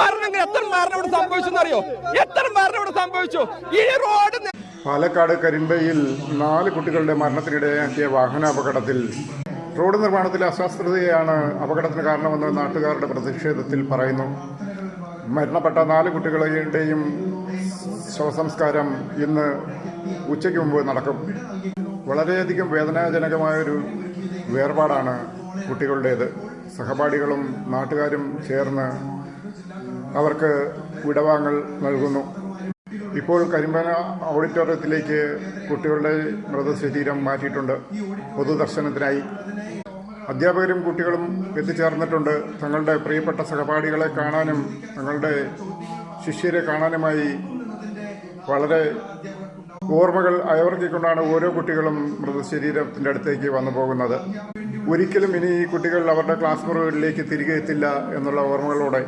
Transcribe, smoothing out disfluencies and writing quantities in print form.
മരണം എത്ര മരണം ഇവിടെ സംഭവിച്ചു അറിയോ? എത്ര മരണം ഇവിടെ സംഭവിച്ചു? ഈ റോഡ് പാലക്കാട് കരിമ്പയിൽ 4 കുട്ടികളുടെ മരണത്തിനിടയാക്കിയ വാഹനാപകടത്തിൽ റോഡ് നിർമ്മാണത്തിലെ അശാസ്ത്രതയാണ് അപകടത്തിന് കാരണമെന്ന് നാട്ടുകാരുടെ പ്രതിഷേധത്തിൽ പറയുന്നു. മരണപ്പെട്ട 4 കുട്ടികളുടെയും ശവസംസ്കാരം ഇന്ന് ഉച്ചയ്ക്ക് മുമ്പ് നടക്കും. വളരെയധികം വേദനാജനകമായൊരു വേർപാടാണ് കുട്ടികളുടേത്. സഹപാഠികളും നാട്ടുകാരും ചേർന്ന് അവർക്ക് വിടവാങ്ങൽ നൽകുന്നു. ഇപ്പോൾ കരിമ്പന ഓഡിറ്റോറിയത്തിലേക്ക് കുട്ടികളുടെ മൃതശരീരം മാറ്റിയിട്ടുണ്ട് പൊതുദർശനത്തിനായി. അധ്യാപകരും കുട്ടികളും എത്തിച്ചേർന്നിട്ടുണ്ട്. തങ്ങളുടെ പ്രിയപ്പെട്ട സഹപാഠികളെ കാണാനും തങ്ങളുടെ ശിഷ്യരെ കാണാനുമായി വളരെ ഓർമ്മകൾ അയവർത്തിക്കൊണ്ടാണ് ഓരോ കുട്ടികളും മൃതശരീരത്തിൻ്റെ അടുത്തേക്ക് വന്നു പോകുന്നത്. ഒരിക്കലും ഇനി ഈ കുട്ടികൾ അവരുടെ ക്ലാസ് മുറികളിലേക്ക് തിരികെ എത്തില്ല എന്നുള്ള ഓർമ്മകളോടെ